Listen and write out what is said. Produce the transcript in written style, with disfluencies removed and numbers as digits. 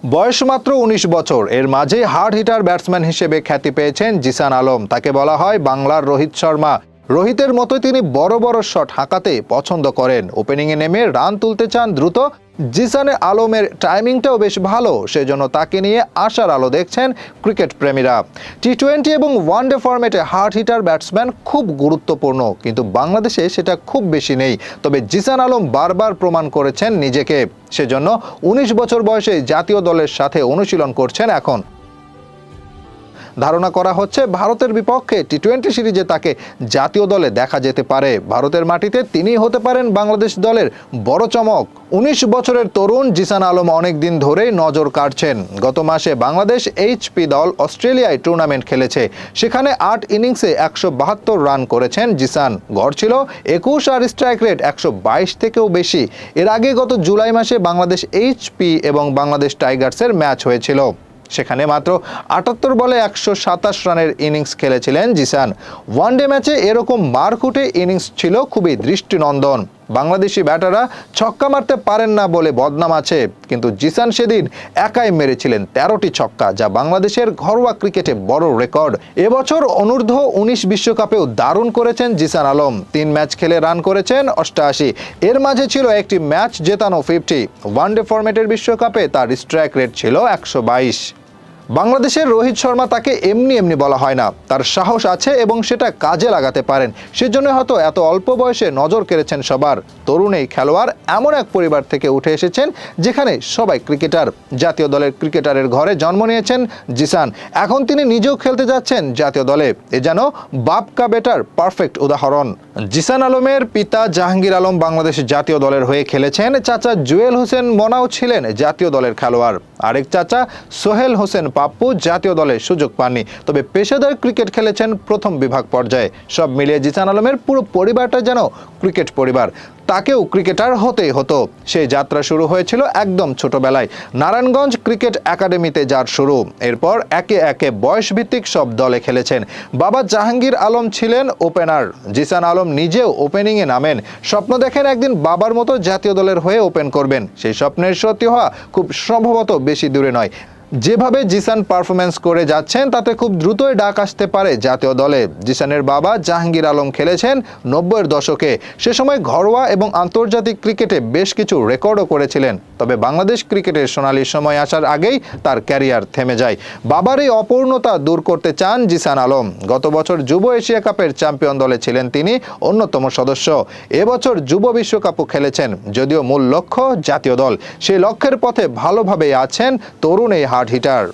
বয়স মাত্র ১৯ বছর, এর মাঝে হার্ড হিটার ব্যাটসম্যান হিসেবে খ্যাতি পেয়েছেন জিসান আলম। তাকে বলা হয় বাংলার রোহিত শর্মা। রোহিতের মতোই তিনি বড় বড় শট হাঁকাতে পছন্দ করেন। ওপেনিংয়ে নেমে রান তুলতে চান দ্রুত। জিসানে আলমের টাইমিংটাও বেশ ভালো, সেজন্য তাকে নিয়ে আশার আলো দেখছেন ক্রিকেট প্রেমীরা। টি-20 এবং ওয়ানডে ফরম্যাটে হার্ড হিটার ব্যাটসম্যান খুব গুরুত্বপূর্ণ, কিন্তু বাংলাদেশে সেটা খুব বেশি নেই। তবে জিসান আলম বারবার প্রমাণ করেছেন নিজেকে, সেজন্য ১৯ বছর বয়সে জাতীয় দলের সাথে অনুশীলন করছেন এখন। ধারণা করা হচ্ছে ভারতের বিপক্ষে টি-20 সিরিজে তাকে জাতীয় দলে দেখা যেতে পারে। ভারতের মাটিতে তিনিই হতে পারেন বাংলাদেশ দলের বড় চমক। ১৯ বছরের তরুণ জিসান আলম অনেক দিন ধরেই নজর কাড়ছেন। গত মাসে বাংলাদেশ এইচপি দল অস্ট্রেলিয়ায় টুর্নামেন্ট খেলেছে। সেখানে ৮ ইনিংসে ১৭২ রান করেছেন জিসান। গড় ছিল ২১ আর স্ট্রাইক রেট ১২২ থেকেও বেশি। এর আগে গত জুলাই মাসে বাংলাদেশ এইচপি এবং বাংলাদেশ টাইগার্সের ম্যাচ হয়েছিল। সেখানে মাত্র ৭৮ বলে ১২৭ রানের ইনিংস খেলেছিলেন জিসান। ওয়ানডে ম্যাচে এরকম মারকুটে ইনিংস ছিল খুবই দৃষ্টিনন্দন। বাংলাদেশি ব্যাটাররা ছক্কা মারতে পারেন না বলে বদনাম আছে, কিন্তু জিসান সেদিন একাই মেরেছিলেন ১৩টি ছক্কা, যা বাংলাদেশের ঘরোয়া ক্রিকেটে বড় রেকর্ড। এবছর অনূর্ধ্ব ১৯ বিশ্বকাপেও দারুণ করেছেন জিসান আলম। ৩ ম্যাচ খেলে রান করেছেন ৮৮। এর মাঝে ছিল একটি ম্যাচ জেতানো 50। ওয়ানডে ফরম্যাটের বিশ্বকাপে তার স্ট্রাইক রেট ছিল ১২২। বাংলাদেশের রোহিত শর্মা তাকে এমনি এমনি বলা হয় না, তার সাহস আছে এবং সেটা কাজে লাগাতে পারেন। সেজন্য হয়তো এত অল্প বয়সে নজর কেড়েছেন সবার। তরুণ এই খেলোয়াড় এমন এক পরিবার থেকে উঠে এসেছেন যেখানে সবাই ক্রিকেটার। জাতীয় দলের ক্রিকেটারের ঘরে জন্ম নিয়েছেন জিসান। এখন তিনি নিজেও খেলতে যাচ্ছেন জাতীয় দলে। এ যেন বাপ কা বেটার পারফেক্ট উদাহরণ। জিসান আলমের পিতা জাহাঙ্গীর আলম বাংলাদেশ জাতীয় দলের হয়ে খেলেছেন। চাচা জুয়েল হোসেন মনাও ছিলেন জাতীয় দলের খেলোয়াড়। আরেক চাচা সোহেল হোসেন পাপ্পু জাতীয় দলে সুযোগ পাননি, তবে পেশাদার ক্রিকেট খেলেছেন প্রথম বিভাগ পর্যায়ে। সব মিলিয়ে জিসান আলমের পুরো পরিবারটা যেন ক্রিকেট পরিবার। তাকেও ক্রিকেটার হতেই হতো। সেই যাত্রা শুরু হয়েছিল একদম ছোটবেলায়। নারায়ণগঞ্জ ক্রিকেট একাডেমিতে যার শুরু। এরপর একে একে বয়সভিত্তিক সব দলে খেলেছেন। বাবা জাহাঙ্গীর আলম ছিলেন ওপেনার। জিসান আলম নিজেও ওপেনিংয়ে নামেন। স্বপ্ন দেখেন একদিন বাবার মতো জাতীয় দলের হয়ে ওপেন করবেন। সেই স্বপ্নের সত্যি হওয়া খুব সম্ভবত বেশি দূরে নয়। যেভাবে জিসান পারফরমেন্স করে যাচ্ছেন তাতে খুব দ্রুতই ডাক আসতে পারে জাতীয় দলে। জিসানের বাবা জাহাঙ্গীর আলম খেলেছেন ৯০-এর দশকে। সে সময় ঘরোয়া এবং আন্তর্জাতিক ক্রিকেটে বেশ কিছু রেকর্ডও করেছিলেন। তবে বাংলাদেশ ক্রিকেটের সোনালি সময় আসার আগেই তার ক্যারিয়ার থেমে যায়। বাবার এই অপূর্ণতা দূর করতে চান জিসান আলম। গত বছর যুব এশিয়া কাপের চ্যাম্পিয়ন দলে ছিলেন তিনি অন্যতম সদস্য। এবছর যুব বিশ্বকাপও খেলেছেন, যদিও মূল লক্ষ্য জাতীয় দল। সেই লক্ষ্যের পথে ভালোভাবেই আছেন তরুণ এই হার্ড হিটার।